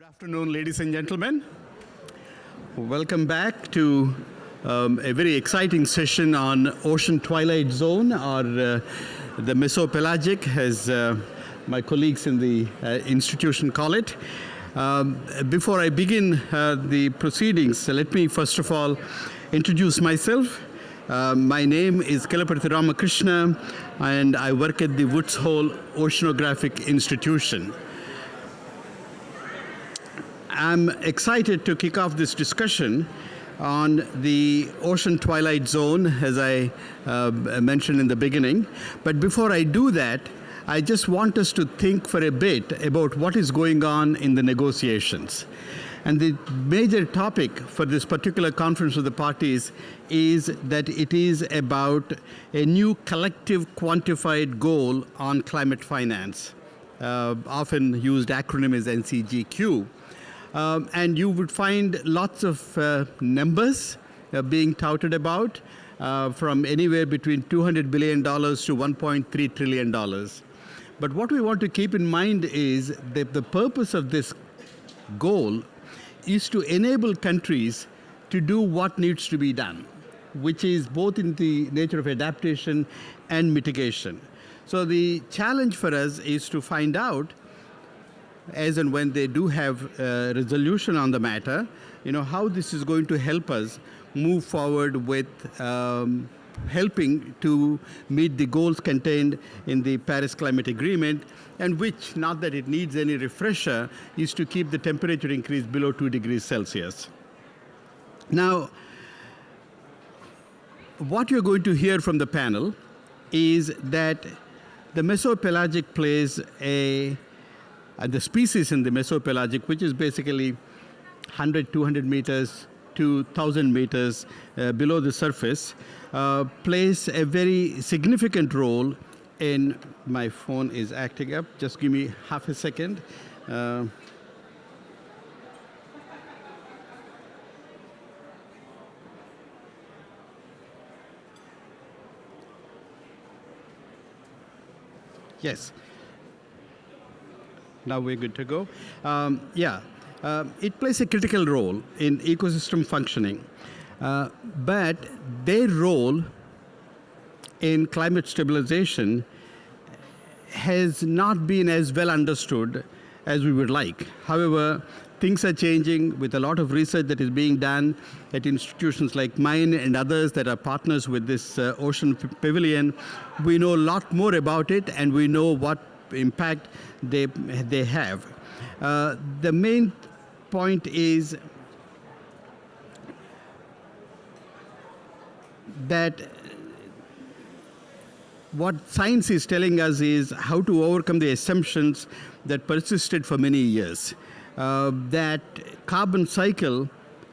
Good afternoon, ladies and gentlemen. Welcome back to a very exciting session on Ocean Twilight Zone, or the mesopelagic, as my colleagues in the institution call it. Before I begin the proceedings, let me first of all introduce myself. My name is Kelapati Ramakrishna, and I work at the Woods Hole Oceanographic Institution. I'm excited to kick off this discussion on the Ocean Twilight Zone, as I mentioned in the beginning. But before I do that, I just want us to think for a bit about what is going on in the negotiations. And the major topic for this particular conference of the parties is that it is about a new collective quantified goal on climate finance. Often used acronym is NCGQ. And you would find lots of numbers being touted about, from anywhere between $200 billion to $1.3 trillion. But what we want to keep in mind is that the purpose of this goal is to enable countries to do what needs to be done, which is both in the nature of adaptation and mitigation. So the challenge for us is to find out, as and when they do have resolution on the matter, how this is going to help us move forward with helping to meet the goals contained in the Paris Climate Agreement, and which, not that it needs any refresher, is to keep the temperature increase below 2 degrees Celsius. Now, what you're going to hear from the panel is that the mesopelagic plays the species in the mesopelagic, which is basically 100, 200 meters to 1,000 meters below the surface, plays a very significant role in, my phone is acting up, just give me half a second. Yes. Now we're good to go. It plays a critical role in ecosystem functioning, but their role in climate stabilization has not been as well understood as we would like. However, things are changing with a lot of research that is being done at institutions like mine and others that are partners with this Ocean Pavilion. We know a lot more about it, and we know what impact they have. The main point is that what science is telling us is how to overcome the assumptions that persisted for many years. That carbon cycle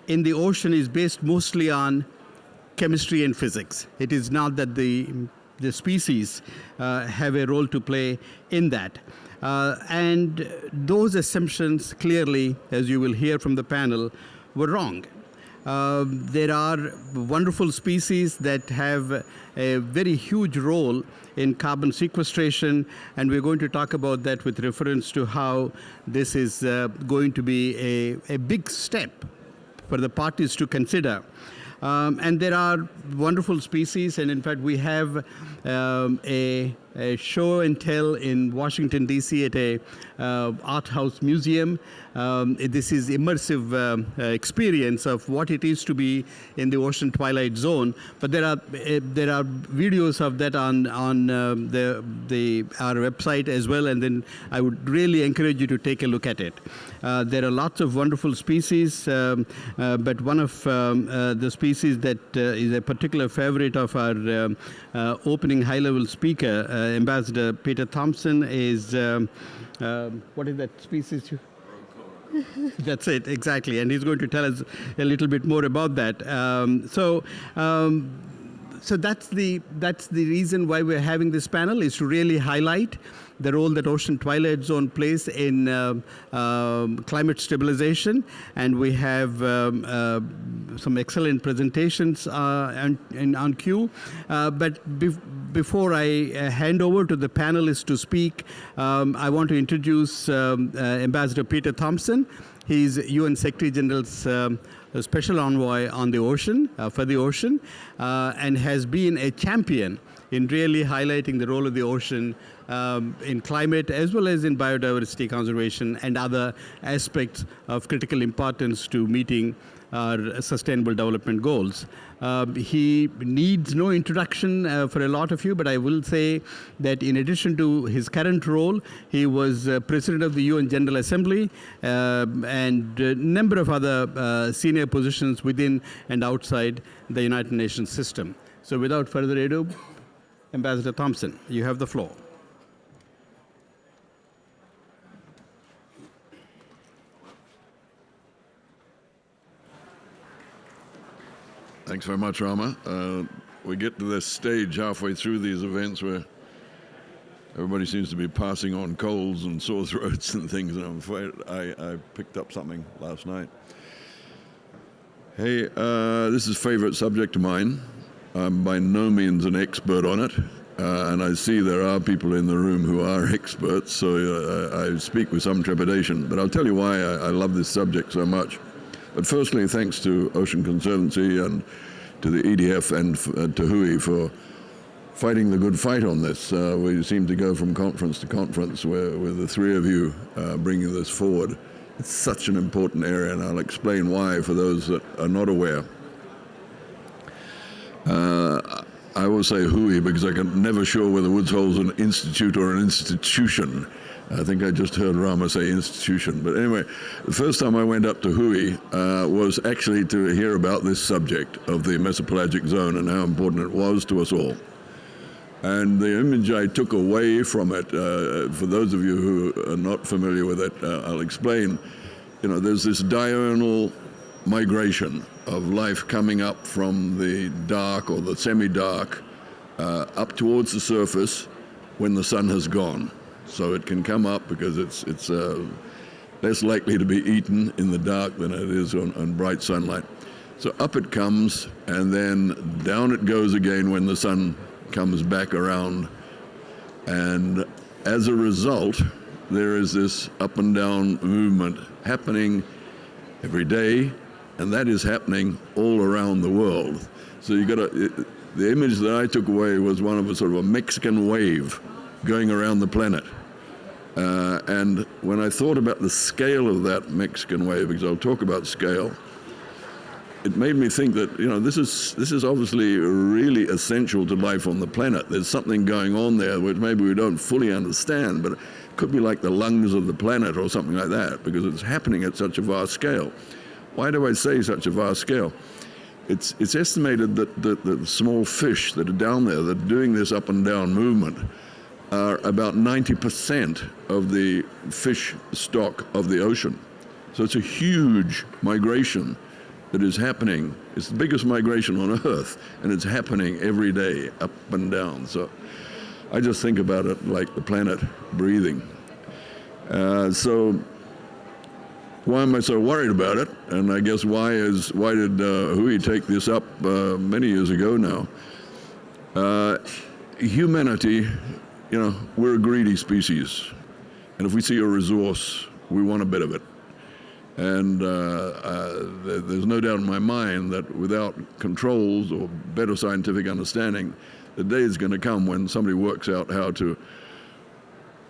in the ocean is based mostly on chemistry and physics. It is not that the species have a role to play in that. And those assumptions clearly, as you will hear from the panel, were wrong. There are wonderful species that have a very huge role in carbon sequestration, and we're going to talk about that with reference to how this is going to be a big step for the parties to consider. And there are wonderful species, and in fact we have a show and tell in Washington, D.C. at a art house museum. This is immersive experience of what it is to be in the Ocean Twilight Zone. But there are videos of that on our website as well, and then I would really encourage you to take a look at it. There are lots of wonderful species, but one of the species that is a particular favorite of our opening high-level speaker, Ambassador Peter Thompson, is what is that species? That's it, exactly, and he's going to tell us a little bit more about that. So that's the reason why we're having this panel, is to really highlight the role that Ocean Twilight Zone plays in climate stabilization. And we have some excellent presentations on cue. But before I hand over to the panelists to speak, I want to introduce Ambassador Peter Thompson. He's UN Secretary General's Special Envoy on the ocean, for the ocean, and has been a champion in really highlighting the role of the ocean in climate as well as in biodiversity conservation and other aspects of critical importance to meeting our sustainable development goals. He needs no introduction for a lot of you, but I will say that in addition to his current role, he was President of the UN General Assembly and a number of other senior positions within and outside the United Nations system. So without further ado, Ambassador Thompson, you have the floor. Thanks very much, Rama. We get to this stage halfway through these events where everybody seems to be passing on colds and sore throats and things, and I'm afraid I picked up something last night. Hey, this is a favorite subject of mine. I'm by no means an expert on it, and I see there are people in the room who are experts, so I speak with some trepidation. But I'll tell you why I love this subject so much. But firstly, thanks to Ocean Conservancy and to the EDF and to HUI for fighting the good fight on this. We seem to go from conference to conference with the three of you bringing this forward. It's such an important area, and I'll explain why for those that are not aware. I will say HUI because I can never sure whether Woods Hole's an institute or an institution. I think I just heard Rama say institution. But anyway, the first time I went up to HUI was actually to hear about this subject of the mesopelagic zone and how important it was to us all. And the image I took away from it, for those of you who are not familiar with it, I'll explain. You know, there's this diurnal migration of life coming up from the dark or the semi-dark up towards the surface when the sun has gone. So it can come up because it's less likely to be eaten in the dark than it is on bright sunlight. So up it comes, and then down it goes again when the sun comes back around. And as a result, there is this up and down movement happening every day, and that is happening all around the world. So you got the image that I took away was one of a sort of a Mexican wave going around the planet. And when I thought about the scale of that Mexican wave, because I'll talk about scale, it made me think that, you know, this is obviously really essential to life on the planet. There's something going on there which maybe we don't fully understand, but it could be like the lungs of the planet or something like that, because it's happening at such a vast scale. Why do I say such a vast scale? It's estimated that the small fish that are down there that are doing this up and down movement are about 90% of the fish stock of the ocean. So it's a huge migration that is happening. It's the biggest migration on Earth, and it's happening every day, up and down. So I just think about it like the planet breathing. So why am I so worried about it? And I guess why did HUI take this up many years ago now? Humanity, you know, we're a greedy species, and if we see a resource, we want a bit of it. And there's no doubt in my mind that without controls or better scientific understanding, the day is going to come when somebody works out how to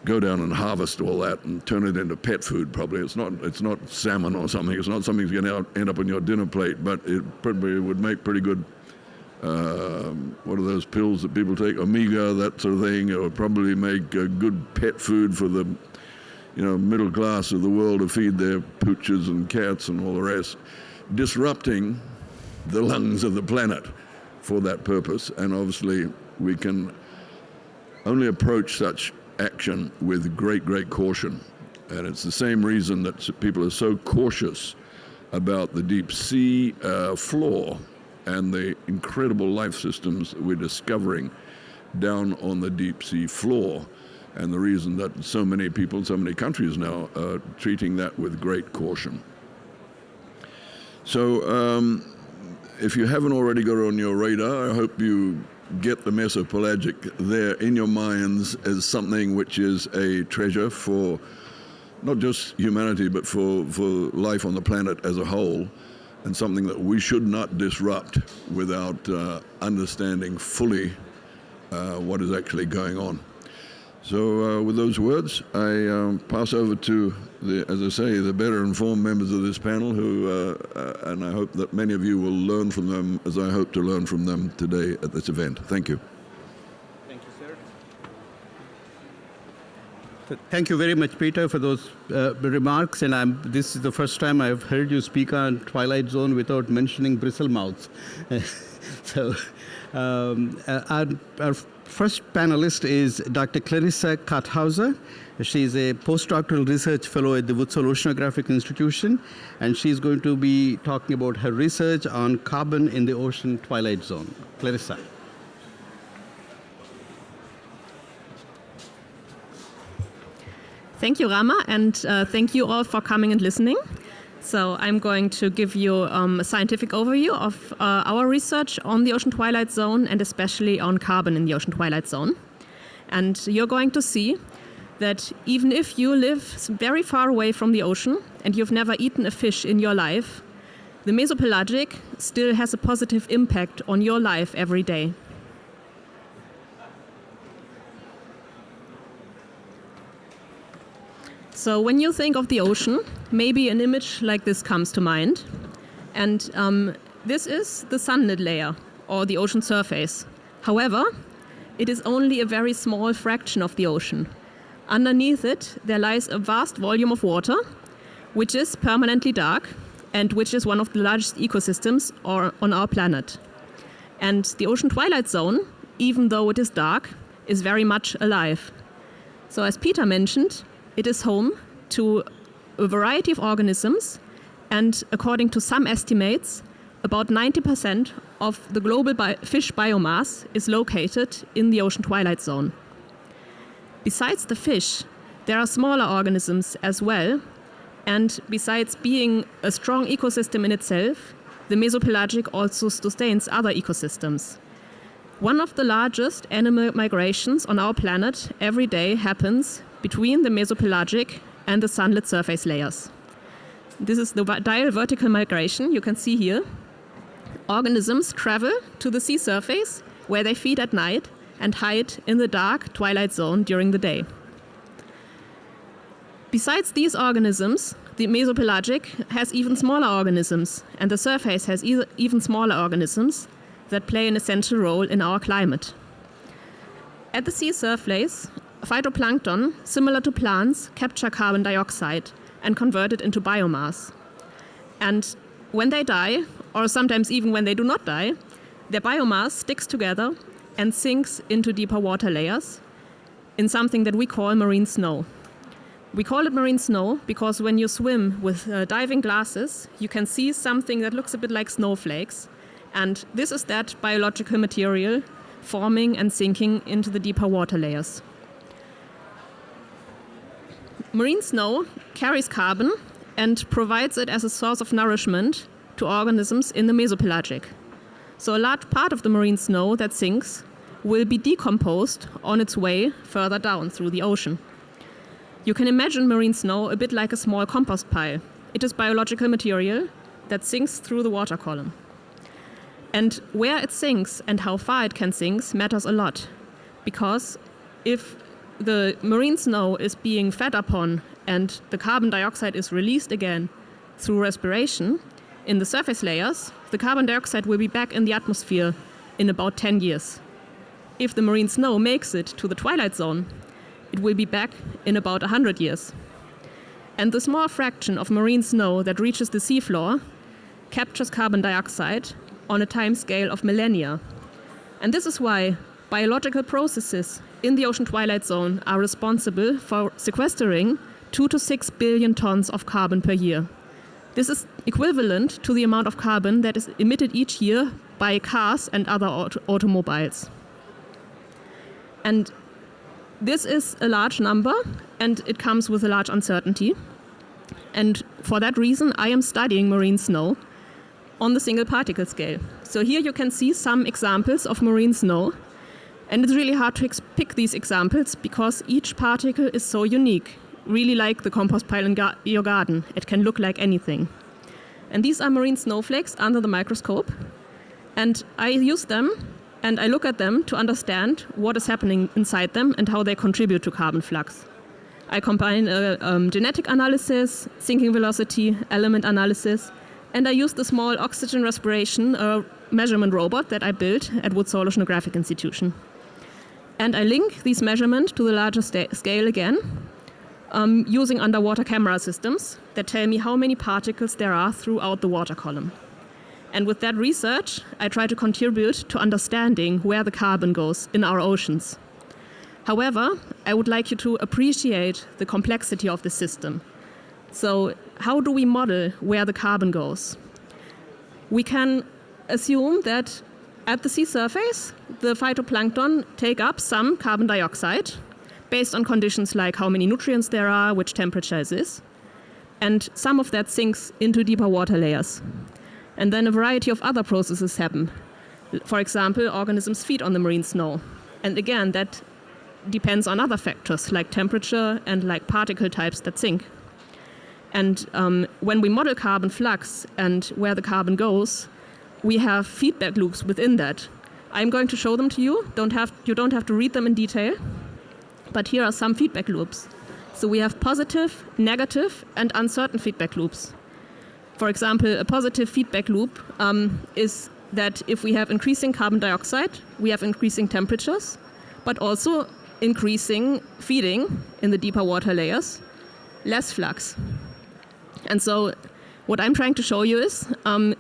go down and harvest all that and turn it into pet food. Probably it's not salmon or something. It's not something that's going to end up on your dinner plate, but it probably would make pretty good. What are those pills that people take? Omega, that sort of thing. It would probably make good pet food for the, you know, middle class of the world to feed their pooches and cats and all the rest, disrupting the lungs of the planet for that purpose. And obviously, we can only approach such action with great, great caution. And it's the same reason that people are so cautious about the deep sea floor and the incredible life systems that we're discovering down on the deep sea floor, and the reason that so many people, so many countries now are treating that with great caution. So if you haven't already got it on your radar, I hope you get the mesopelagic there in your minds as something which is a treasure for not just humanity, but for life on the planet as a whole, and something that we should not disrupt without understanding fully what is actually going on. So with those words, I pass over to, as I say, the better informed members of this panel who, and I hope that many of you will learn from them as I hope to learn from them today at this event. Thank you. Thank you, sir. Thank you very much, Peter, for those remarks. And this is the first time I've heard you speak on Twilight Zone without mentioning bristlemouths. So our first panelist is Dr. Clarissa Karthauser. She's a postdoctoral research fellow at the Woodsole Oceanographic Institution, and she's going to be talking about her research on carbon in the Ocean Twilight Zone. Clarissa. Thank you, Rama, and thank you all for coming and listening. So I'm going to give you a scientific overview of our research on the Ocean Twilight Zone and especially on carbon in the Ocean Twilight Zone. And you're going to see that even if you live very far away from the ocean and you've never eaten a fish in your life, the mesopelagic still has a positive impact on your life every day. So when you think of the ocean, maybe an image like this comes to mind. And this is the sunlit layer, or the ocean surface. However, it is only a very small fraction of the ocean. Underneath it, there lies a vast volume of water, which is permanently dark, and which is one of the largest ecosystems on our planet. And the Ocean Twilight Zone, even though it is dark, is very much alive. So as Peter mentioned, it is home to a variety of organisms, and according to some estimates, about 90% of the global fish biomass is located in the Ocean Twilight Zone. Besides the fish, there are smaller organisms as well, and besides being a strong ecosystem in itself, the mesopelagic also sustains other ecosystems. One of the largest animal migrations on our planet every day happens between the mesopelagic and the sunlit surface layers. This is the diel vertical migration you can see here. Organisms travel to the sea surface where they feed at night and hide in the dark twilight zone during the day. Besides these organisms, the mesopelagic has even smaller organisms, and the surface has even smaller organisms that play an essential role in our climate. At the sea surface, phytoplankton, similar to plants, capture carbon dioxide and convert it into biomass. And when they die, or sometimes even when they do not die, their biomass sticks together and sinks into deeper water layers in something that we call marine snow. We call it marine snow because when you swim with diving glasses, you can see something that looks a bit like snowflakes. And this is that biological material forming and sinking into the deeper water layers. Marine snow carries carbon and provides it as a source of nourishment to organisms in the mesopelagic. So a large part of the marine snow that sinks will be decomposed on its way further down through the ocean. You can imagine marine snow a bit like a small compost pile. It is biological material that sinks through the water column. And where it sinks and how far it can sink matters a lot, because if the marine snow is being fed upon and the carbon dioxide is released again through respiration in the surface layers, the carbon dioxide will be back in the atmosphere in about 10 years. If the marine snow makes it to the twilight zone, it will be back in about 100 years. And the small fraction of marine snow that reaches the seafloor captures carbon dioxide on a time scale of millennia. And this is why biological processes in the Ocean Twilight Zone are responsible for sequestering 2 to 6 billion tons of carbon per year. This is equivalent to the amount of carbon that is emitted each year by cars and other automobiles. And this is a large number, and it comes with a large uncertainty. And for that reason, I am studying marine snow on the single particle scale. So here you can see some examples of marine snow. And it's really hard to pick these examples because each particle is so unique, really like the compost pile in your garden. It can look like anything. And these are marine snowflakes under the microscope. And I use them and I look at them to understand what is happening inside them and how they contribute to carbon flux. I combine genetic analysis, sinking velocity, element analysis, and I use the small oxygen respiration measurement robot that I built at Woods Hole Oceanographic Institution. And I link these measurements to the larger scale again, using underwater camera systems that tell me how many particles there are throughout the water column. And with that research, I try to contribute to understanding where the carbon goes in our oceans. However, I would like you to appreciate the complexity of the system. So how do we model where the carbon goes? We can assume that at the sea surface, the phytoplankton take up some carbon dioxide based on conditions like how many nutrients there are, which temperature it is. And some of that sinks into deeper water layers. And then a variety of other processes happen. For example, organisms feed on the marine snow. And again, that depends on other factors like temperature and like particle types that sink. And when we model carbon flux and where the carbon goes, we have feedback loops within that. I'm going to show them to you. You don't have to read them in detail, but here are some feedback loops. So we have positive, negative, and uncertain feedback loops. For example, a positive feedback loop is that if we have increasing carbon dioxide, we have increasing temperatures, but also increasing feeding in the deeper water layers, less flux. And so what I'm trying to show you is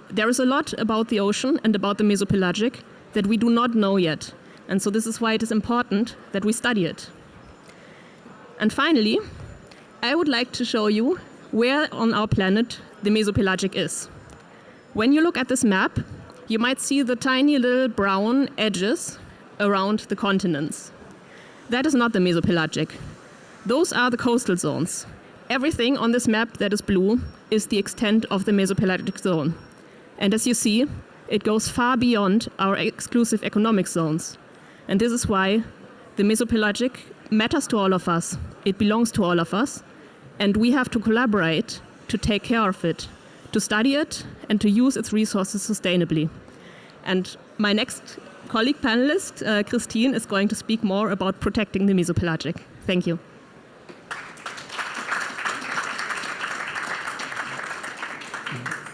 there is a lot about the ocean and about the mesopelagic that we do not know yet. And so this is why it is important that we study it. And finally, I would like to show you where on our planet the mesopelagic is. When you look at this map, you might see the tiny little brown edges around the continents. That is not the mesopelagic. Those are the coastal zones. Everything on this map that is blue is the extent of the mesopelagic zone. And as you see, it goes far beyond our exclusive economic zones. And this is why the mesopelagic matters to all of us. It belongs to all of us. And we have to collaborate to take care of it, to study it, and to use its resources sustainably. And my next colleague panelist, Christine, is going to speak more about protecting the mesopelagic. Thank you.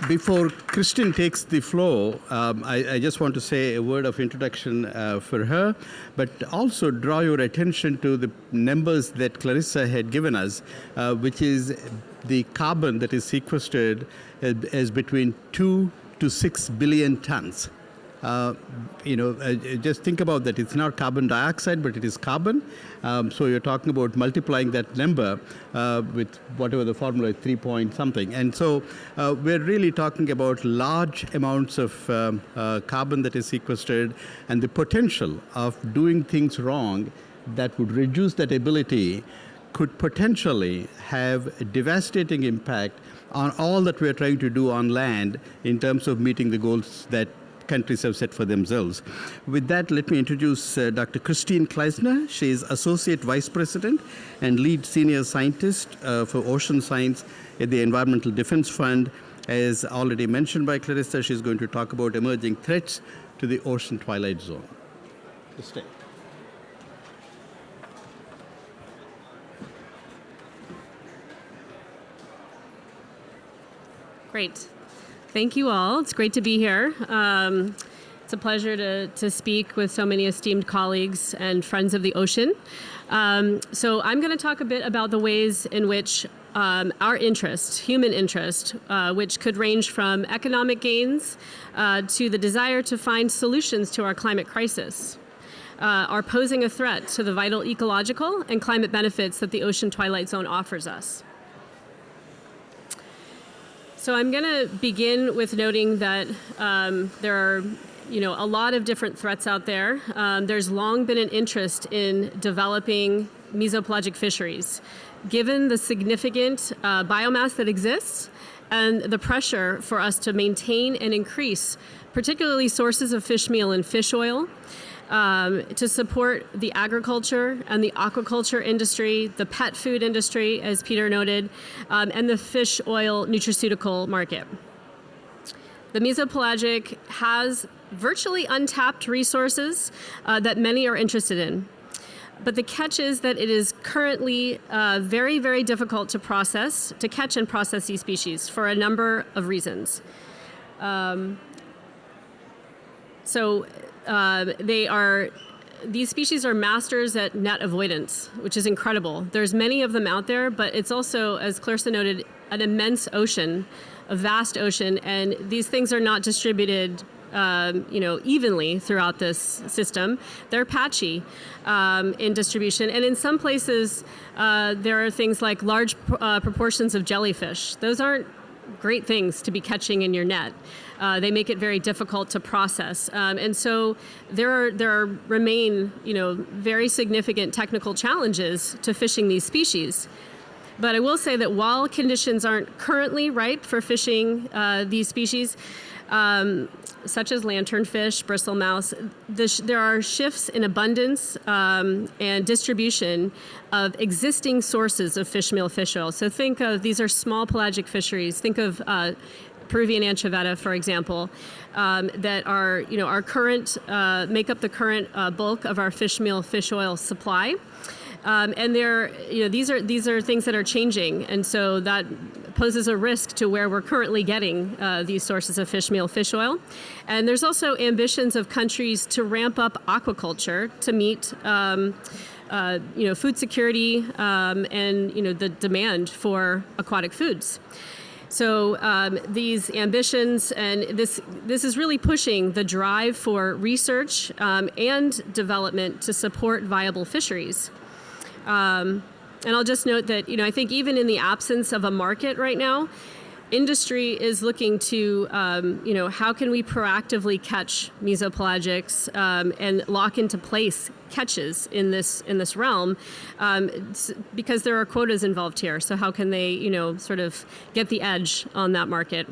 Before Christine takes the floor, I just want to say a word of introduction for her, but also draw your attention to the numbers that Clarissa had given us, which is the carbon that is sequestered as between 2 to 6 billion tons. Just think about that. It's not carbon dioxide, but it is carbon. So you're talking about multiplying that number with whatever the formula is, 3 point something. And so we're really talking about large amounts of carbon that is sequestered, and the potential of doing things wrong that would reduce that ability could potentially have a devastating impact on all that we're trying to do on land in terms of meeting the goals that countries have set for themselves. With that, let me introduce Dr. Christine Kleisner. She is Associate Vice President and Lead Senior Scientist for Ocean Science at the Environmental Defense Fund. As already mentioned by Clarissa, she's going to talk about emerging threats to the Ocean Twilight Zone. Stay. Great. Thank you all. It's great to be here. It's a pleasure to speak with so many esteemed colleagues and friends of the ocean. So I'm going to talk a bit about the ways in which our interest, human interest, which could range from economic gains to the desire to find solutions to our climate crisis, are posing a threat to the vital ecological and climate benefits that the Ocean Twilight Zone offers us. So I'm going to begin with noting that there are, a lot of different threats out there. There's long been an interest in developing mesopelagic fisheries. Given the significant biomass that exists and the pressure for us to maintain and increase, particularly sources of fish meal and fish oil, to support the agriculture and the aquaculture industry, the pet food industry, as Peter noted, and the fish oil nutraceutical market. The mesopelagic has virtually untapped resources that many are interested in. But the catch is that it is currently very, very difficult to catch and process these species for a number of reasons. These species are masters at net avoidance, which is incredible. There's many of them out there, but it's also, as Clarissa noted, an immense ocean, a vast ocean, and these things are not distributed evenly throughout this system. They're patchy in distribution, and in some places there are things like large proportions of jellyfish. Those aren't great things to be catching in your net. They make it very difficult to process, and so there remain very significant technical challenges to fishing these species. But I will say that while conditions aren't currently ripe for fishing these species, such as lanternfish, bristlemouse, there are shifts in abundance and distribution of existing sources of fish meal, fish oil. So think of, these are small pelagic fisheries. Think of Peruvian anchoveta, for example, that are, our current, make up the current bulk of our fish meal, fish oil supply. And these are things that are changing, and so that poses a risk to where we're currently getting these sources of fish meal, fish oil. And there's also ambitions of countries to ramp up aquaculture to meet food security and the demand for aquatic foods. So these ambitions, and this is really pushing the drive for research and development to support viable fisheries. And I'll just note that, I think even in the absence of a market right now, industry is looking to, how can we proactively catch mesopelagics and lock into place catches in this realm, because there are quotas involved here. So how can they, sort of get the edge on that market?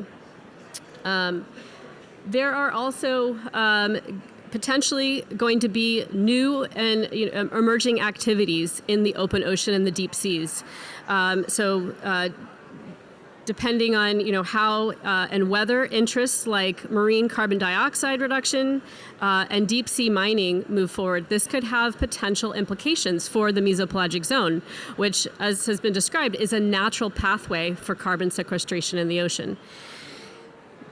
There are also potentially going to be new and emerging activities in the open ocean and the deep seas. Depending on how and whether interests like marine carbon dioxide reduction and deep sea mining move forward, this could have potential implications for the mesopelagic zone, which, as has been described, is a natural pathway for carbon sequestration in the ocean.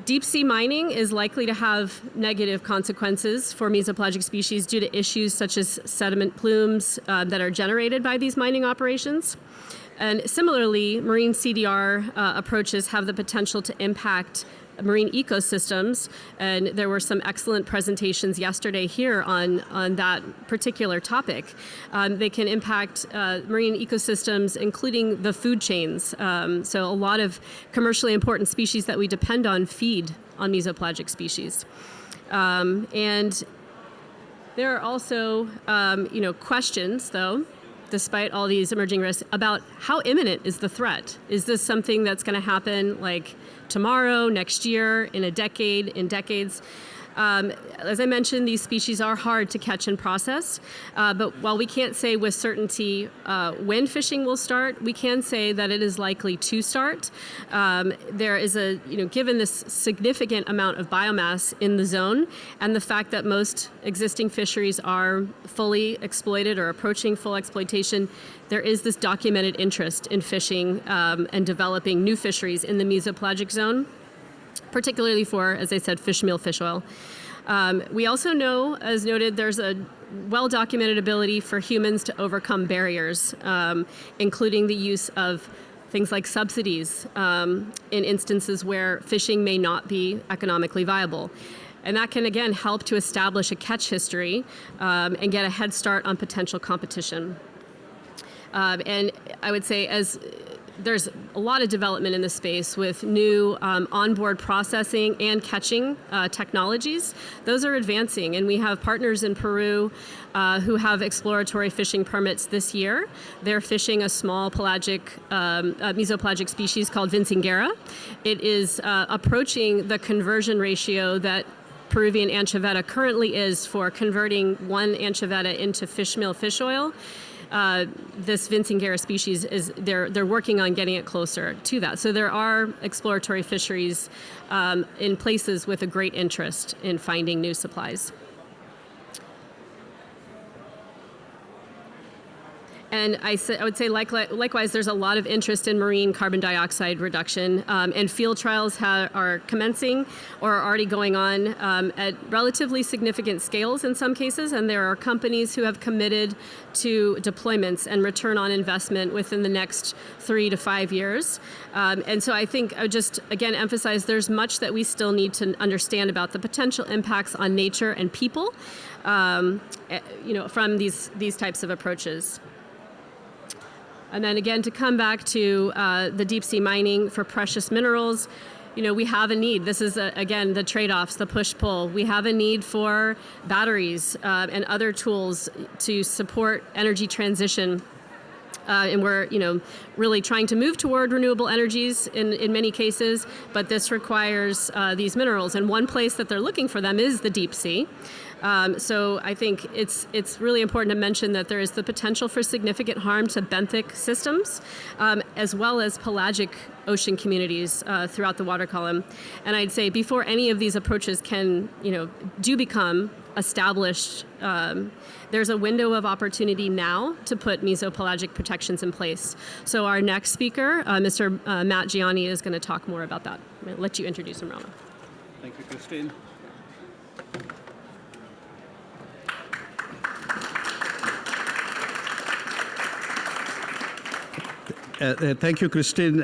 Deep sea mining is likely to have negative consequences for mesopelagic species due to issues such as sediment plumes that are generated by these mining operations. And similarly, marine CDR approaches have the potential to impact marine ecosystems, and there were some excellent presentations yesterday here on that particular topic. They can impact marine ecosystems, including the food chains. So a lot of commercially important species that we depend on feed on mesopelagic species. And there are also questions, though, despite all these emerging risks, about how imminent is the threat. Is this something that's going to happen like tomorrow, next year, in a decade, in decades? As I mentioned, these species are hard to catch and process, but while we can't say with certainty when fishing will start, we can say that it is likely to start. There is given this significant amount of biomass in the zone, and the fact that most existing fisheries are fully exploited or approaching full exploitation, there is this documented interest in fishing and developing new fisheries in the mesopelagic zone, particularly for, as I said, fish meal, fish oil. We also know, as noted, there's a well-documented ability for humans to overcome barriers, including the use of things like subsidies in instances where fishing may not be economically viable. And that can, again, help to establish a catch history and get a head start on potential competition. And I would say, as there's a lot of development in the space with new onboard processing and catching technologies. Those are advancing, and we have partners in Peru who have exploratory fishing permits this year. They're fishing a small pelagic, mesopelagic species called vincingera. It is approaching the conversion ratio that Peruvian anchoveta currently is for converting one anchoveta into fish meal fish oil. This vincingera species they're working on getting it closer to that. So there are exploratory fisheries in places with a great interest in finding new supplies. And I would say likewise, there's a lot of interest in marine carbon dioxide reduction, and field trials are commencing or are already going on at relatively significant scales in some cases, and there are companies who have committed to deployments and return on investment within the next 3 to 5 years. And so I think I would just, again, emphasize there's much that we still need to understand about the potential impacts on nature and people, from these types of approaches. And then again, to come back to the deep sea mining for precious minerals, we have a need. This is, again, the trade-offs, the push-pull. We have a need for batteries and other tools to support energy transition. And we're, really trying to move toward renewable energies in many cases, but this requires these minerals. And one place that they're looking for them is the deep sea. So I think it's really important to mention that there is the potential for significant harm to benthic systems, as well as pelagic ocean communities throughout the water column. And I'd say before any of these approaches do become established, there's a window of opportunity now to put mesopelagic protections in place. So our next speaker, Mr. Matt Gianni, is going to talk more about that. I'll let you introduce him, Rama. Thank you, Christine. Thank you, Christine.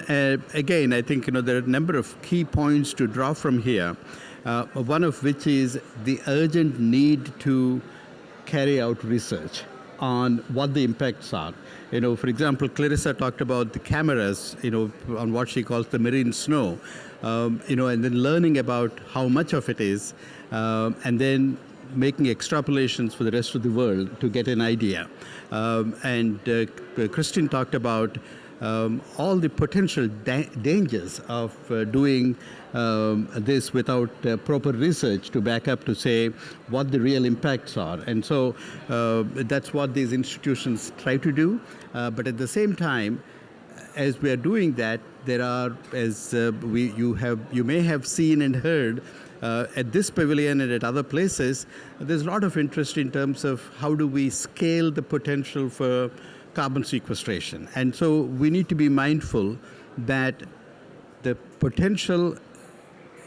Again, I think there are a number of key points to draw from here. One of which is the urgent need to carry out research on what the impacts are. For example, Clarissa talked about the cameras, on what she calls the marine snow, and then learning about how much of it is, and then making extrapolations for the rest of the world to get an idea. And Christine talked about all the potential dangers of doing this without proper research to back up to say what the real impacts are. And so that's what these institutions try to do. But at the same time, as we are doing that, there are, as you may have seen and heard, at this pavilion and at other places, there's a lot of interest in terms of how do we scale the potential for carbon sequestration. And so we need to be mindful that the potential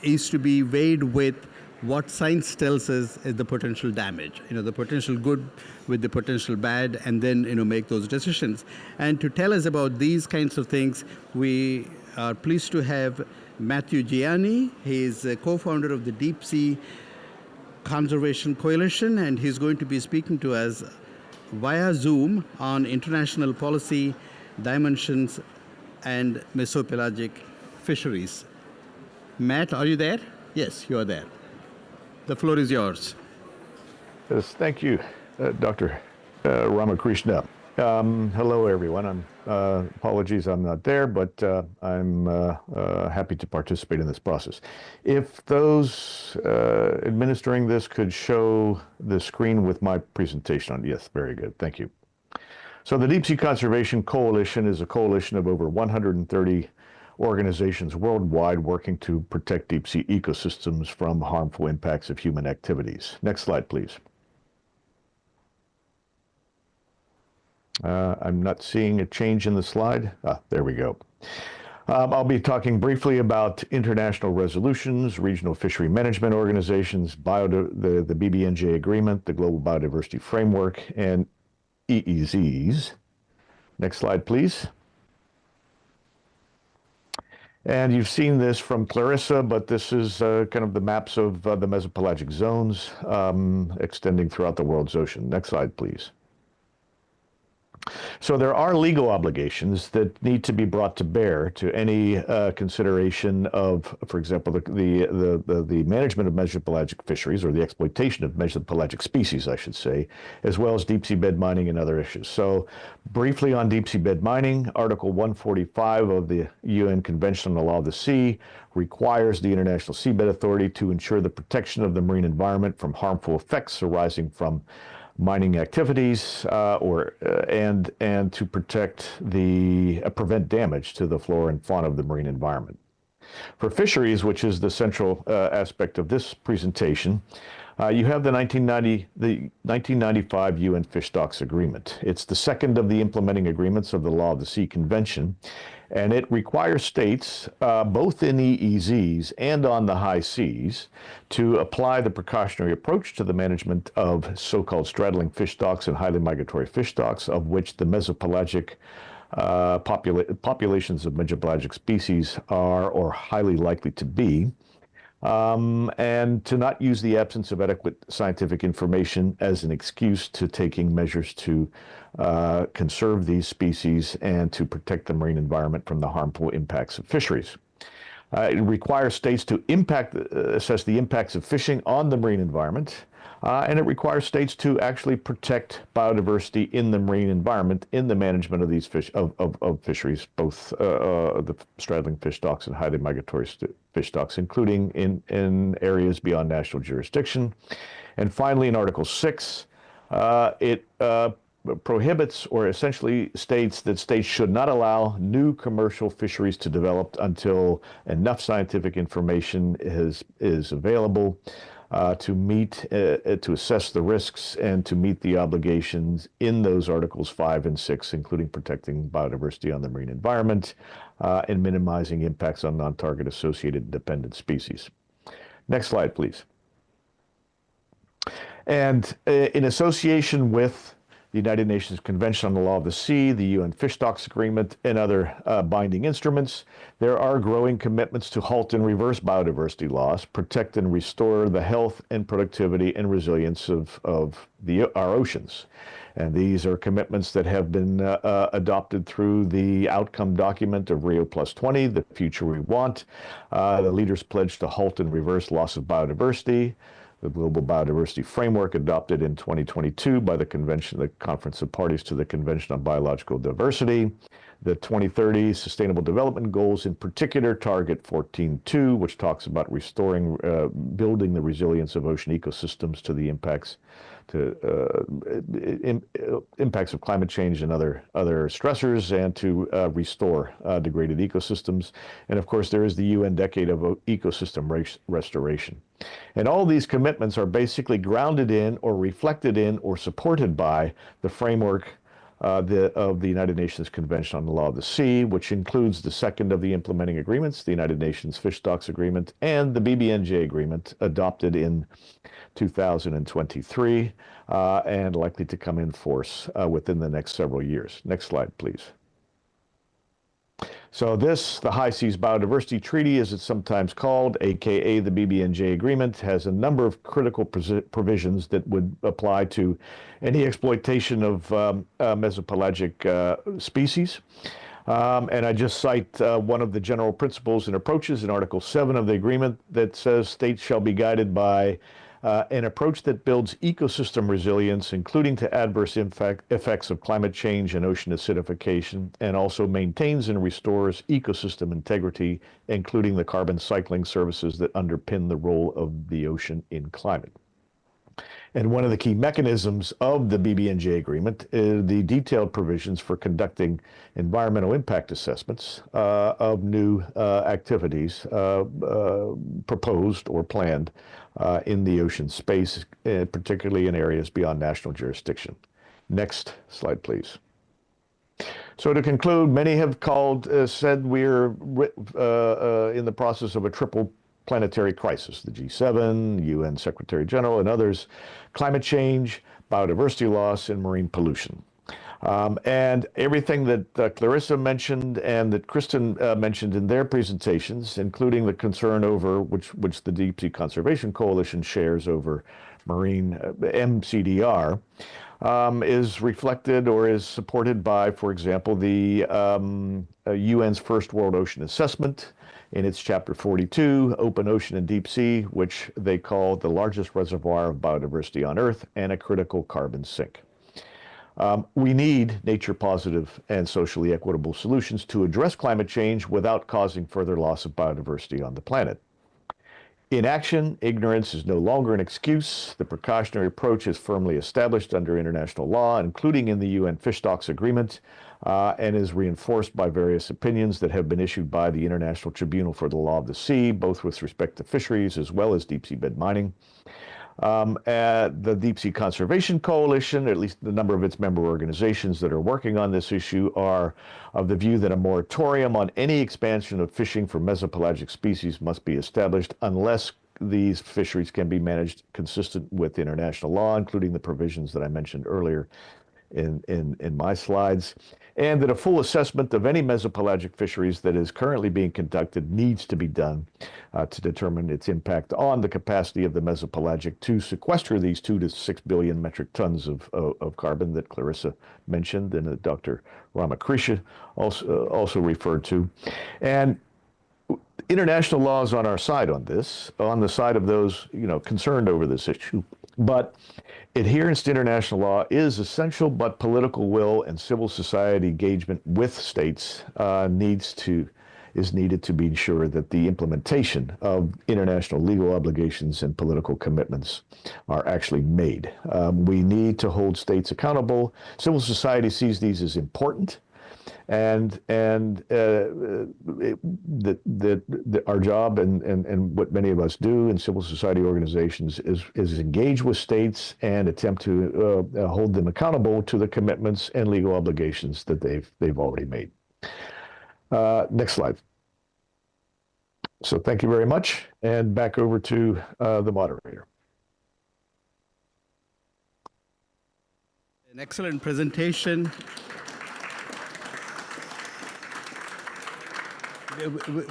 is to be weighed with what science tells us is the potential damage, the potential good with the potential bad, and then, make those decisions. And to tell us about these kinds of things, we are pleased to have Matthew Gianni. He is a co-founder of the Deep Sea Conservation Coalition, and he's going to be speaking to us via Zoom on international policy, dimensions, and mesopelagic fisheries. Matt, are you there? Yes, you are there. The floor is yours. Yes, thank you, Dr. Ramakrishna. Hello, everyone. Apologies I'm not there, but I'm happy to participate in this process. If those administering this could show the screen with my presentation on. Yes, very good. Thank you. So the Deep Sea Conservation Coalition is a coalition of over 130 organizations worldwide working to protect deep sea ecosystems from harmful impacts of human activities. Next slide, please. I'm not seeing a change in the slide. There we go. I'll be talking briefly about international resolutions, regional fishery management organizations, the BBNJ agreement, the Global Biodiversity Framework, and EEZs. Next slide, please. And you've seen this from Clarissa, but this is kind of the maps of the mesopelagic zones extending throughout the world's ocean. Next slide, please. So there are legal obligations that need to be brought to bear to any consideration of, for example, the management of mesopelagic fisheries, or the exploitation of mesopelagic species, I should say, as well as deep seabed mining and other issues. So briefly on deep seabed mining, Article 145 of the UN Convention on the Law of the Sea requires the International Seabed Authority to ensure the protection of the marine environment from harmful effects arising from mining activities, and to prevent damage to the flora and fauna of the marine environment. For fisheries, which is the central aspect of this presentation, you have the 1995 UN Fish Stocks Agreement. It's the second of the implementing agreements of the Law of the Sea Convention, and it requires states, both in EEZs and on the high seas, to apply the precautionary approach to the management of so-called straddling fish stocks and highly migratory fish stocks, of which the mesopelagic populations of mesopelagic species are or highly likely to be, and to not use the absence of adequate scientific information as an excuse to taking measures to conserve these species and to protect the marine environment from the harmful impacts of fisheries. It requires states to assess the impacts of fishing on the marine environment, and it requires states to actually protect biodiversity in the marine environment in the management of these fisheries, both the straddling fish stocks and highly migratory fish stocks, including in areas beyond national jurisdiction. And finally, in Article 6, it prohibits or essentially states that states should not allow new commercial fisheries to develop until enough scientific information is available to assess the risks and to meet the obligations in those Articles 5 and 6, including protecting biodiversity on the marine environment and minimizing impacts on non-target associated dependent species. Next slide, please. And in association with the United Nations Convention on the Law of the Sea, the UN Fish Stocks Agreement, and other binding instruments, there are growing commitments to halt and reverse biodiversity loss, protect and restore the health and productivity and resilience of our oceans. And these are commitments that have been adopted through the outcome document of Rio Plus 20, The Future We Want, the leaders pledged to halt and reverse loss of biodiversity, the Global Biodiversity Framework adopted in 2022 by the Conference of Parties to the Convention on Biological Diversity, the 2030 Sustainable Development Goals, in particular Target 14.2, which talks about building the resilience of ocean ecosystems to the impacts of climate change and other stressors, and to restore degraded ecosystems. And of course, there is the UN Decade of Ecosystem Restoration. And all these commitments are basically grounded in or reflected in or supported by the framework of the United Nations Convention on the Law of the Sea, which includes the second of the implementing agreements, the United Nations Fish Stocks Agreement, and the BBNJ Agreement adopted in 2023 and likely to come in force within the next several years. Next slide, please. So the High Seas Biodiversity Treaty, as it's sometimes called, aka the BBNJ Agreement, has a number of critical provisions that would apply to any exploitation of mesopelagic species. And I just cite one of the general principles and approaches in Article 7 of the agreement that says states shall be guided by an approach that builds ecosystem resilience, including to adverse effects of climate change and ocean acidification, and also maintains and restores ecosystem integrity, including the carbon cycling services that underpin the role of the ocean in climate. And one of the key mechanisms of the BBNJ agreement is the detailed provisions for conducting environmental impact assessments of new activities proposed or planned in the ocean space, particularly in areas beyond national jurisdiction. Next slide, please. So to conclude, many have said we're in the process of a triple planetary crisis: the G7, UN Secretary General, and others, climate change, biodiversity loss, and marine pollution. And everything that Clarissa mentioned and that Kristen mentioned in their presentations, including the concern over which the Deep Sea Conservation Coalition shares over marine MCDR, is reflected or is supported by, for example, the UN's First World Ocean Assessment in its Chapter 42, Open Ocean and Deep Sea, which they call the largest reservoir of biodiversity on Earth and a critical carbon sink. We need nature-positive and socially equitable solutions to address climate change without causing further loss of biodiversity on the planet. In action, ignorance is no longer an excuse. The precautionary approach is firmly established under international law, including in the UN Fish Stocks Agreement, and is reinforced by various opinions that have been issued by the International Tribunal for the Law of the Sea, both with respect to fisheries as well as deep seabed mining. The Deep Sea Conservation Coalition, at least the number of its member organizations that are working on this issue, are of the view that a moratorium on any expansion of fishing for mesopelagic species must be established unless these fisheries can be managed consistent with international law, including the provisions that I mentioned earlier in my slides, and that a full assessment of any mesopelagic fisheries that is currently being conducted needs to be done to determine its impact on the capacity of the mesopelagic to sequester these 2 to 6 billion metric tons of carbon that Clarissa mentioned and that Dr. Ramakrishna also referred to. And international law is on our side on this, on the side of those concerned over this issue. But adherence to international law is essential, but political will and civil society engagement with states is needed to be ensured that the implementation of international legal obligations and political commitments are actually made. We need to hold states accountable. Civil society sees these as important. And our job and what many of us do in civil society organizations is engage with states and attempt to hold them accountable to the commitments and legal obligations that they've already made. Next slide. So thank you very much, and back over to the moderator. An excellent presentation.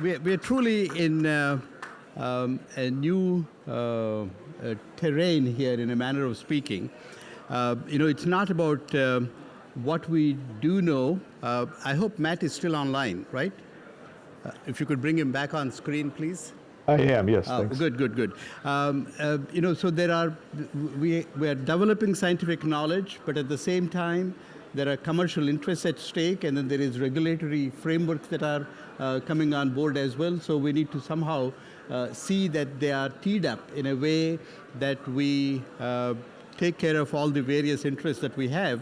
We're truly in a new terrain here, in a manner of speaking. It's not about what we do know. I hope Matt is still online, right? If you could bring him back on screen, please. I am, yes. Thanks. Good. So we are developing scientific knowledge, but at the same time, there are commercial interests at stake, and then there is regulatory frameworks that are coming on board as well. So we need to somehow see that they are teed up in a way that we take care of all the various interests that we have.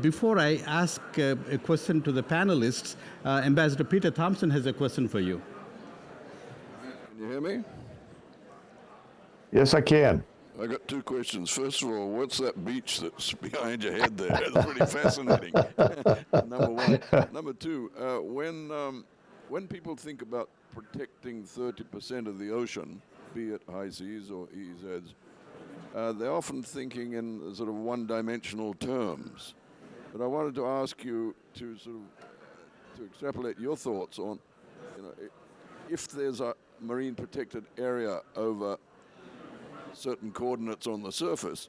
Before I ask a question to the panelists, Ambassador Peter Thompson has a question for you. Can you hear me? Yes, I can. I got 2 questions. First of all, what's that beach that's behind your head there? It's pretty fascinating. Number 1. Number 2, when people think about protecting 30% of the ocean, be it high seas or EEZs, they're often thinking in sort of one-dimensional terms. But I wanted to ask you to to extrapolate your thoughts on, if there's a marine protected area over certain coordinates on the surface,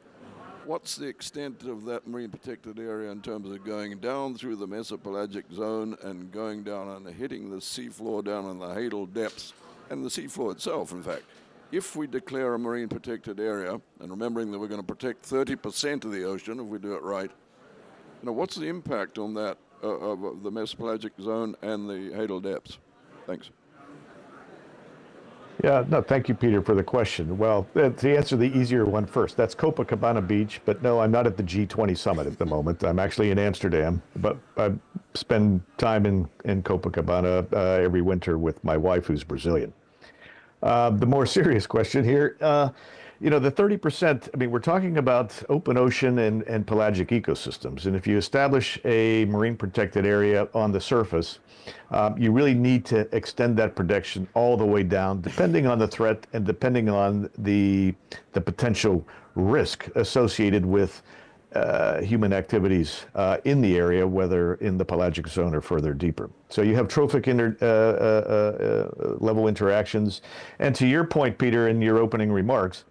what's the extent of that marine protected area in terms of going down through the mesopelagic zone and going down and hitting the seafloor down in the hadal depths and the seafloor itself, in fact? If we declare a marine protected area, and remembering that we're going to protect 30% of the ocean if we do it right, what's the impact on that of the mesopelagic zone and the hadal depths? Thanks. Yeah, no, thank you, Peter, for the question. Well, to answer the easier one first, that's Copacabana Beach, but no, I'm not at the G20 summit at the moment. I'm actually in Amsterdam, but I spend time in Copacabana every winter with my wife, who's Brazilian. The more serious question here, the 30%, I mean, we're talking about open ocean and pelagic ecosystems. And if you establish a marine protected area on the surface, you really need to extend that protection all the way down, depending on the threat and depending on the potential risk associated with human activities in the area, whether in the pelagic zone or further deeper. So you have trophic level interactions. And to your point, Peter, in your opening remarks,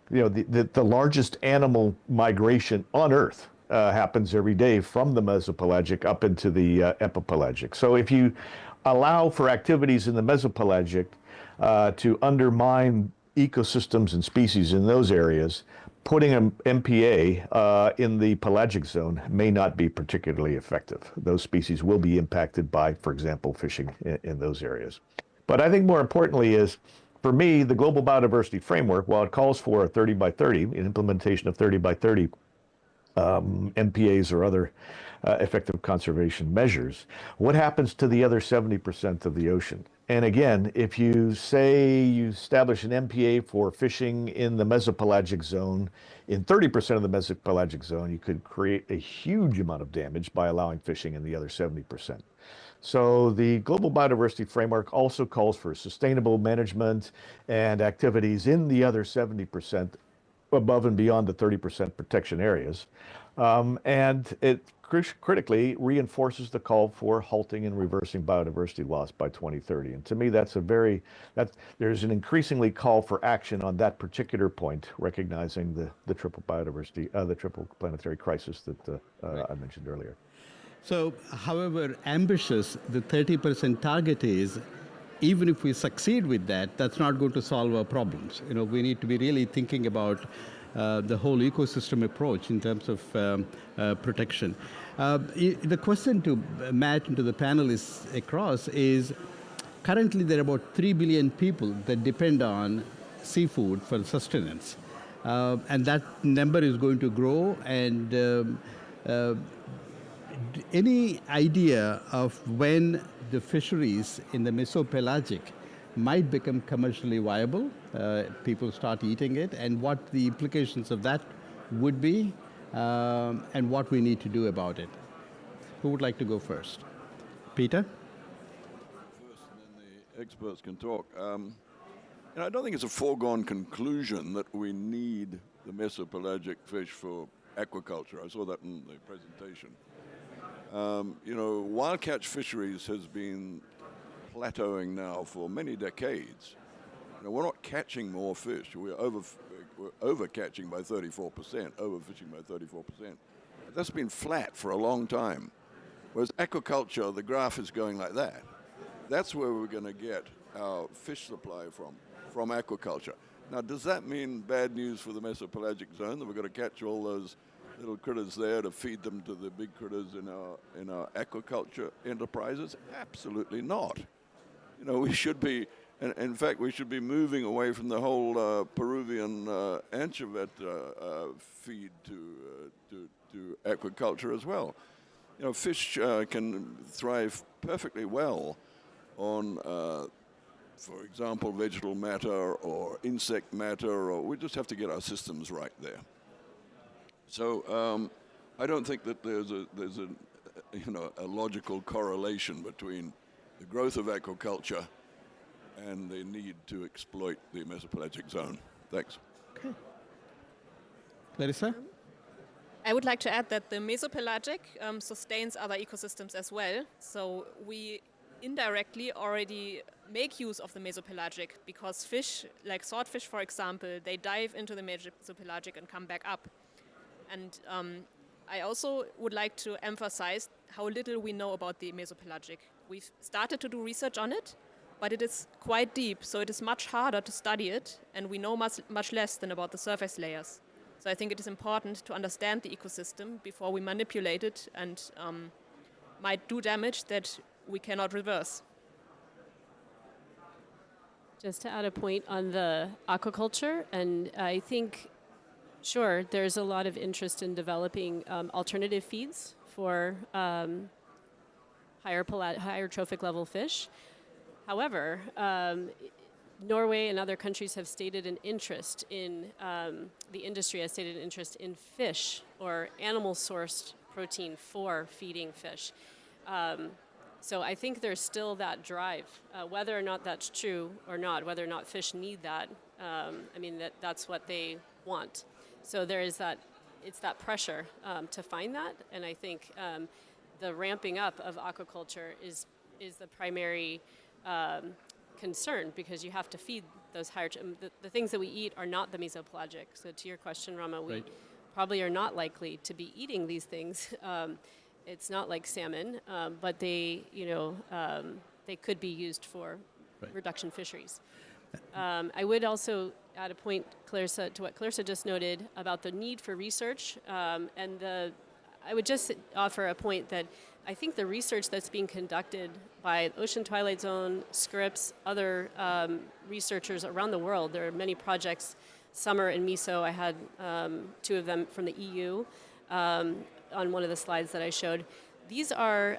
the largest animal migration on Earth happens every day from the mesopelagic up into the epipelagic. So if you allow for activities in the mesopelagic to undermine ecosystems and species in those areas, putting an MPA in the pelagic zone may not be particularly effective. Those species will be impacted by, for example, fishing in those areas. But I think more importantly is, for me, the global biodiversity framework, while it calls for a 30 by 30, an implementation of 30 by 30 MPAs or other effective conservation measures, what happens to the other 70% of the ocean? And again, if you say you establish an MPA for fishing in the mesopelagic zone, in 30% of the mesopelagic zone, you could create a huge amount of damage by allowing fishing in the other 70%. So the Global Biodiversity Framework also calls for sustainable management and activities in the other 70% above and beyond the 30% protection areas. And it critically reinforces the call for halting and reversing biodiversity loss by 2030. And to me, there's an increasingly call for action on that particular point, recognizing the triple biodiversity, the triple planetary crisis that I mentioned earlier. So, however ambitious the 30% target is, even if we succeed with that, that's not going to solve our problems. We need to be really thinking about the whole ecosystem approach in terms of protection. The question to Matt and to the panelists across is, currently there are about 3 billion people that depend on seafood for sustenance. And that number is going to grow, and any idea of when the fisheries in the mesopelagic might become commercially viable, people start eating it, and what the implications of that would be, and what we need to do about it? Who would like to go first? Peter? First, and then the experts can talk. I don't think it's a foregone conclusion that we need the mesopelagic fish for aquaculture. I saw that in the presentation. Wild catch fisheries has been plateauing now for many decades. We're not catching more fish. We're over-catching by 34%, overfishing by 34%. That's been flat for a long time. Whereas aquaculture, the graph is going like that. That's where we're going to get our fish supply from aquaculture. Now, does that mean bad news for the mesopelagic zone, that we're going to catch all those little critters there to feed them to the big critters in our aquaculture enterprises? Absolutely not. We should be, and in fact, we should be moving away from the whole Peruvian anchovette feed to aquaculture as well. Fish can thrive perfectly well on, for example, vegetal matter or insect matter, or we just have to get our systems right there. So I don't think that there's a logical correlation between the growth of aquaculture and the need to exploit the mesopelagic zone. Thanks. Okay. Larissa? I would like to add that the mesopelagic sustains other ecosystems as well. So we indirectly already make use of the mesopelagic, because fish, like swordfish for example, they dive into the mesopelagic and come back up. And I also would like to emphasize how little we know about the mesopelagic. We've started to do research on it, but it is quite deep, so it is much harder to study it, and we know much less than about the surface layers. So I think it is important to understand the ecosystem before we manipulate it and might do damage that we cannot reverse. Just to add a point on the aquaculture, and I think, sure, there's a lot of interest in developing alternative feeds for higher trophic level fish. However, Norway and other countries have stated an interest in, the industry has stated an interest in fish or animal-sourced protein for feeding fish. So I think there's still that drive, whether or not that's true or not, whether or not fish need that. That's what they want. So there is that, it's that pressure to find that, and I think the ramping up of aquaculture is the primary concern, because you have to feed those higher, the things that we eat are not the mesopelagic. So to your question, Rama, probably are not likely to be eating these things. It's not like salmon, but they, they could be used for reduction fisheries. I would also add a point, Clarissa, to what Clarissa just noted about the need for research. I would just offer a point that I think the research that's being conducted by Ocean Twilight Zone, Scripps, other researchers around the world, there are many projects, Summer and MESO, I had 2 of them from the EU on one of the slides that I showed. These are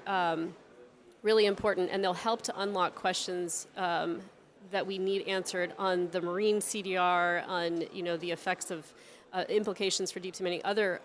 really important, and they'll help to unlock questions that we need answered on the marine CDR, on the effects of implications for deep sea mining, other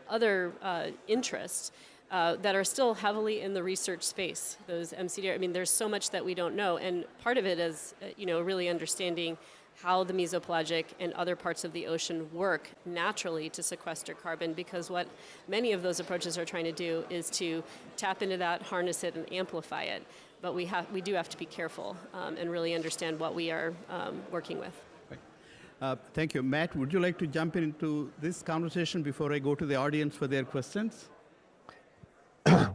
interests that are still heavily in the research space. Those MCDR. I mean, there's so much that we don't know, and part of it is really understanding how the mesopelagic and other parts of the ocean work naturally to sequester carbon, because what many of those approaches are trying to do is to tap into that, harness it, and amplify it. But we do have to be careful and really understand what we are working with. Thank you. Matt, would you like to jump into this conversation before I go to the audience for their questions?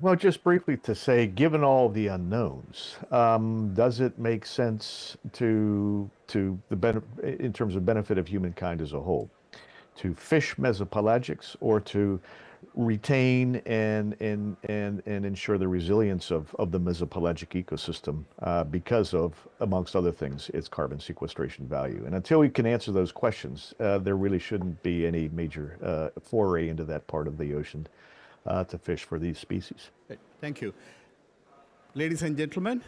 Well, just briefly to say, given all the unknowns, does it make sense in terms of benefit of humankind as a whole, to fish mesopelagics or to retain and ensure the resilience of the mesopelagic ecosystem because of, amongst other things, its carbon sequestration value? And until we can answer those questions, there really shouldn't be any major foray into that part of the ocean to fish for these species. Thank you. Ladies and gentlemen,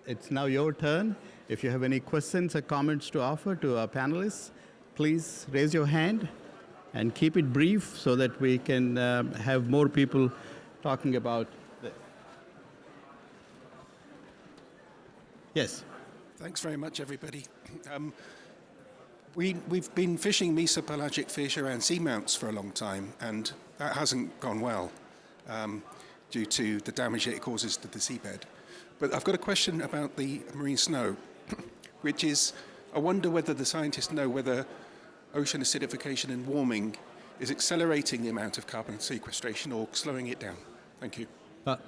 it's now your turn. If you have any questions or comments to offer to our panelists, please raise your hand and keep it brief so that we can have more people talking about this. Yes. Thanks very much, everybody. We've been fishing mesopelagic fish around seamounts for a long time, and that hasn't gone well due to the damage that it causes to the seabed. But I've got a question about the marine snow, which is, I wonder whether the scientists know whether ocean acidification and warming is accelerating the amount of carbon sequestration or slowing it down. Thank you.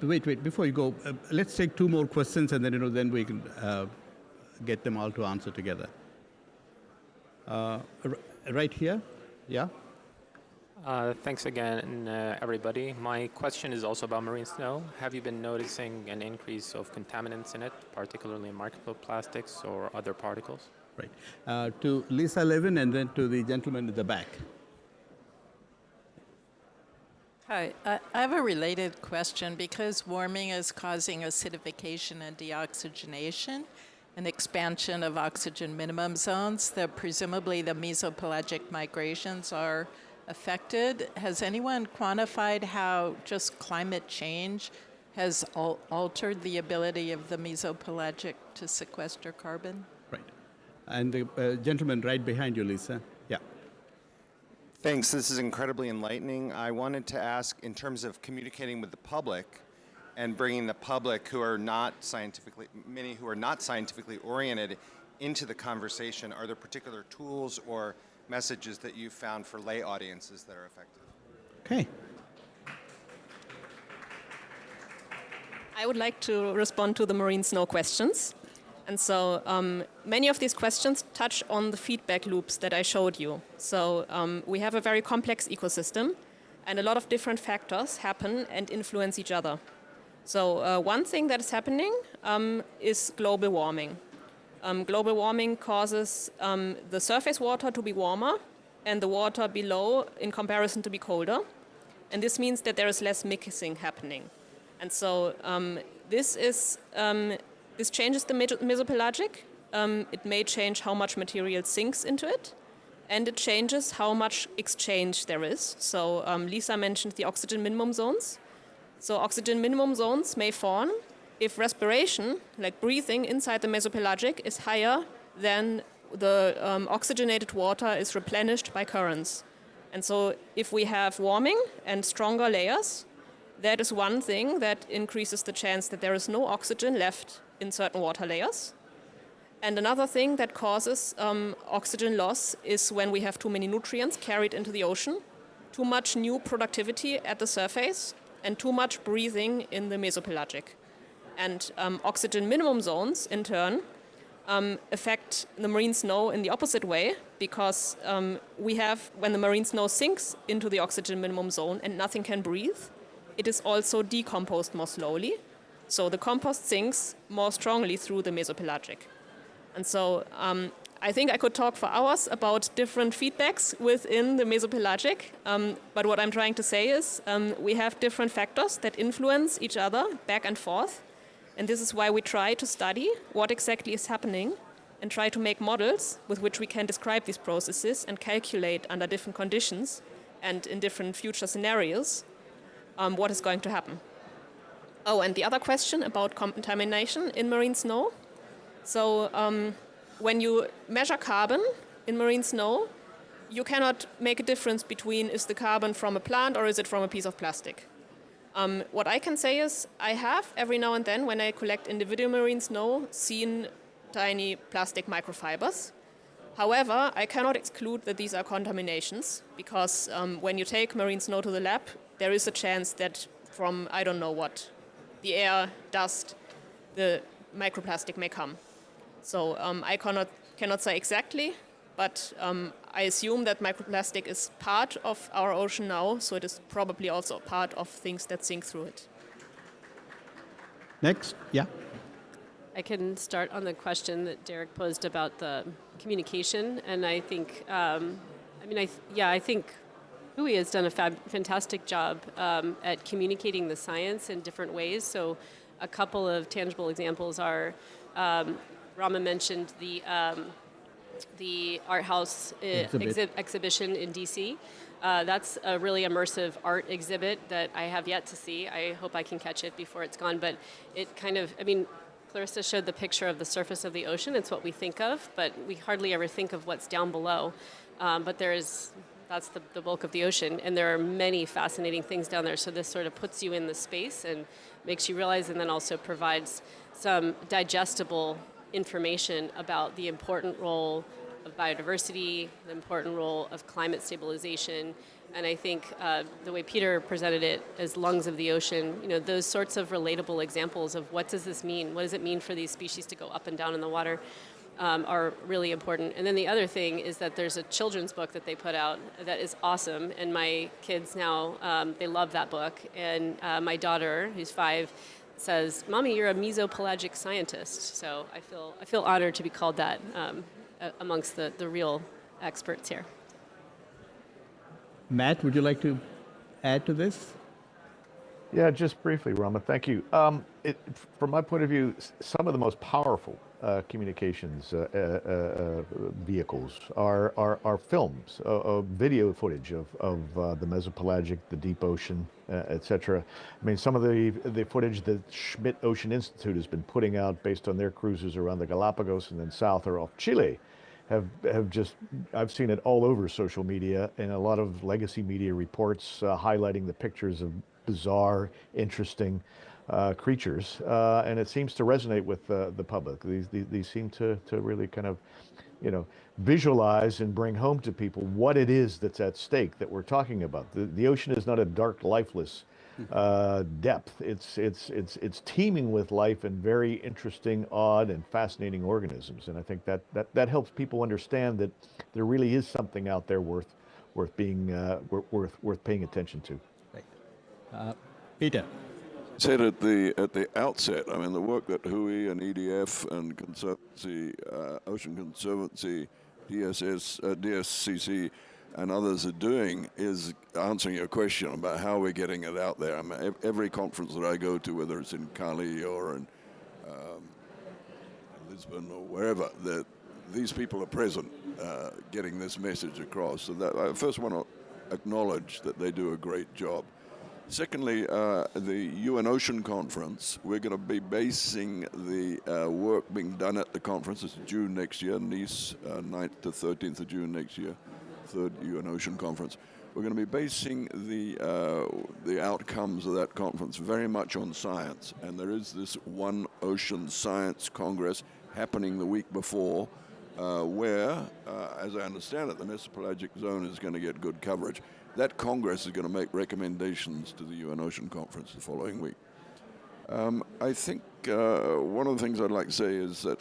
Wait, before you go, let's take 2 more questions, and then, then we can get them all to answer together. Right here, yeah? Thanks again, everybody. My question is also about marine snow. Have you been noticing an increase of contaminants in it, particularly microplastics or other particles? Right. To Lisa Levin, and then to the gentleman in the back. Hi, I have a related question. Because warming is causing acidification and deoxygenation and expansion of oxygen minimum zones, that presumably the mesopelagic migrations are affected. Has anyone quantified how just climate change has altered the ability of the mesopelagic to sequester carbon? Right. And the gentleman right behind you, Lisa. Yeah. Thanks. This is incredibly enlightening. I wanted to ask, in terms of communicating with the public and bringing the public who are not scientifically, many who are not scientifically oriented into the conversation, are there particular tools or messages that you've found for lay audiences that are effective? Okay. I would like to respond to the marine snow questions. And so many of these questions touch on the feedback loops that I showed you. So we have a very complex ecosystem, and a lot of different factors happen and influence each other. So one thing that is happening is global warming. Global warming causes the surface water to be warmer and the water below, in comparison, to be colder. And this means that there is less mixing happening. And so this changes the mesopelagic. It may change how much material sinks into it, and it changes how much exchange there is. So Lisa mentioned the oxygen minimum zones. So oxygen minimum zones may form if respiration, like breathing inside the mesopelagic, is higher than the oxygenated water is replenished by currents. And so if we have warming and stronger layers, that is one thing that increases the chance that there is no oxygen left in certain water layers. And another thing that causes oxygen loss is when we have too many nutrients carried into the ocean. too much new productivity at the surface and too much breathing in the mesopelagic. And oxygen minimum zones, in turn, affect the marine snow in the opposite way, because when the marine snow sinks into the oxygen minimum zone and nothing can breathe, it is also decomposed more slowly. So the compost sinks more strongly through the mesopelagic. And so I think I could talk for hours about different feedbacks within the mesopelagic, but what I'm trying to say is we have different factors that influence each other back and forth, and this is why we try to study what exactly is happening and try to make models with which we can describe these processes and calculate under different conditions and in different future scenarios what is going to happen. Oh, and the other question about contamination in marine snow. So when you measure carbon in marine snow, you cannot make a difference between is the carbon from a plant or is it from a piece of plastic. What I can say is I have every now and then, when I collect individual marine snow, seen tiny plastic microfibers. However, I cannot exclude that these are contaminations, because when you take marine snow to the lab, there is a chance that from, I don't know what, the air, dust, the microplastic may come. So I cannot say exactly, but I assume that microplastic is part of our ocean now, so it is probably also part of things that sink through it. Next, yeah. I can start on the question that Derek posed about the communication, and I think, I think WHOI has done a fantastic job at communicating the science in different ways. So a couple of tangible examples are, Rama mentioned the art house exhibition in DC. That's a really immersive art exhibit that I have yet to see. I hope I can catch it before it's gone, but it kind of, Clarissa showed the picture of the surface of the ocean. It's what we think of, but we hardly ever think of what's down below. But that's the bulk of the ocean, and there are many fascinating things down there. So this sort of puts you in the space and makes you realize, and then also provides some digestible information about the important role of biodiversity, the important role of climate stabilization. And I think the way Peter presented it as lungs of the ocean, those sorts of relatable examples of what does this mean? What does it mean for these species to go up and down in the water are really important. And then the other thing is that there's a children's book that they put out that is awesome. And my kids now, they love that book. And my daughter, who's 5, says, "Mommy, you're a mesopelagic scientist." So I feel honored to be called that amongst the real experts here. Matt, would you like to add to this? Yeah, just briefly, Rama. Thank you. From my point of view, some of the most powerful communications vehicles are films, video footage of the mesopelagic, the deep ocean, etc. Some of the footage that Schmidt Ocean Institute has been putting out based on their cruises around the Galapagos and then south or off Chile have just, I've seen it all over social media and a lot of legacy media reports highlighting the pictures of bizarre, interesting creatures, and it seems to resonate with the public. These seem to really kind of, visualize and bring home to people what it is that's at stake that we're talking about. The ocean is not a dark, lifeless depth. It's teeming with life and very interesting, odd, and fascinating organisms. And I think that helps people understand that there really is something out there worth paying attention to. Right. Peter. Said at the outset, the work that WHOI and EDF and Conservancy, Ocean Conservancy, DSCC, and others are doing is answering your question about how we're getting it out there. Every conference that I go to, whether it's in Cali or in Lisbon or wherever, that these people are present, getting this message across. So that I first want to acknowledge that they do a great job. Secondly, the UN Ocean Conference, we're going to be basing the work being done at the conference. It's June next year, Nice, 9th to 13th of June next year, 3rd UN Ocean Conference. We're going to be basing the outcomes of that conference very much on science. And there is this One Ocean Science Congress happening the week before where, as I understand it, the mesopelagic zone is going to get good coverage. That Congress is going to make recommendations to the UN Ocean Conference the following week. I think one of the things I'd like to say is that,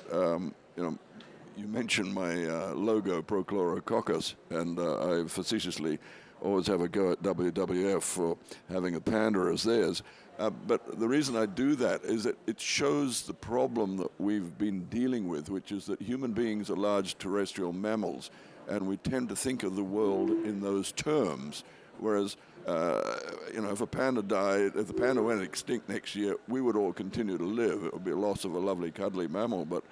you mentioned my logo, Prochlorococcus, and I facetiously always have a go at WWF for having a panda as theirs. But the reason I do that is that it shows the problem that we've been dealing with, which is that human beings are large terrestrial mammals, and we tend to think of the world in those terms. Whereas, if a panda died, if the panda went extinct next year, we would all continue to live. It would be a loss of a lovely, cuddly mammal, but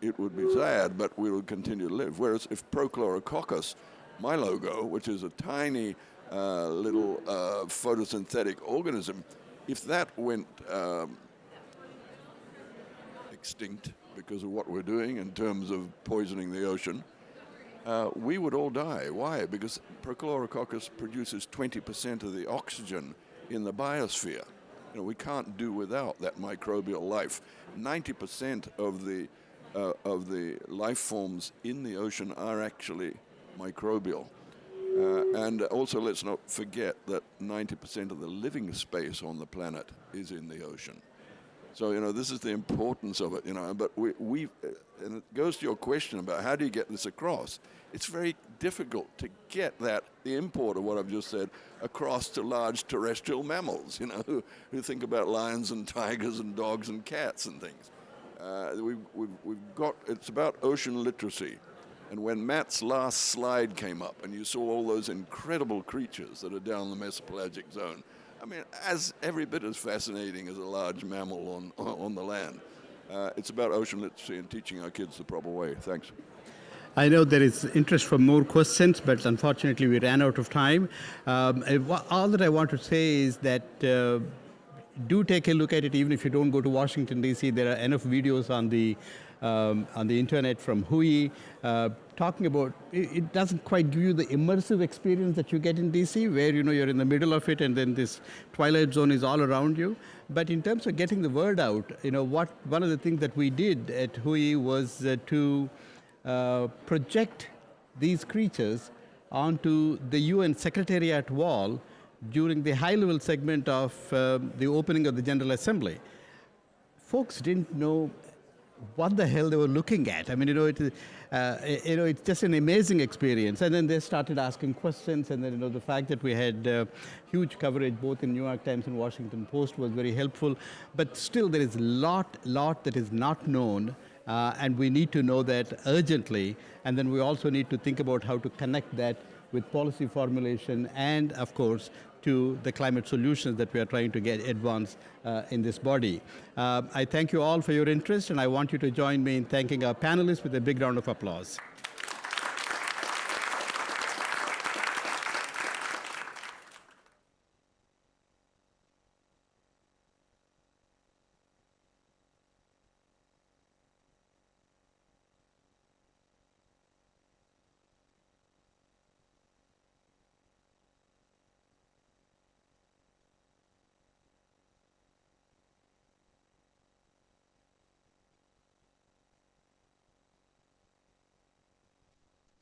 it would be sad, but we would continue to live. Whereas if Prochlorococcus, my logo, which is a tiny little photosynthetic organism, if that went extinct because of what we're doing in terms of poisoning the ocean, we would all die. Why? Because Prochlorococcus produces 20% of the oxygen in the biosphere. We can't do without that microbial life. 90% of the life forms in the ocean are actually microbial. And also, let's not forget that 90% of the living space on the planet is in the ocean. So, this is the importance of it, but and it goes to your question about how do you get this across. It's very difficult to get the import of what I've just said across to large terrestrial mammals, who think about lions and tigers and dogs and cats and things. It's about ocean literacy. And when Matt's last slide came up and you saw all those incredible creatures that are down the mesopelagic zone, I mean, as every bit as fascinating as a large mammal on the land. It's about ocean literacy and teaching our kids the proper way. Thanks. I know there is interest for more questions, but unfortunately we ran out of time. All that I want to say is that do take a look at it, even if you don't go to Washington, D.C. There are enough videos on the internet from Hui talking about, it doesn't quite give you the immersive experience that you get in DC, where you're in the middle of it and then this twilight zone is all around you. But in terms of getting the word out, one of the things that we did at Hui was to project these creatures onto the UN Secretariat wall during the high-level segment of the opening of the General Assembly. Folks didn't know what the hell they were looking at. I mean, it's just an amazing experience. And then they started asking questions, and then the fact that we had huge coverage both in New York Times and Washington Post was very helpful. But still, there is a lot that is not known, and we need to know that urgently. And then we also need to think about how to connect that with policy formulation and, of course, to the climate solutions that we are trying to get advanced in this body. I thank you all for your interest, and I want you to join me in thanking our panelists with a big round of applause.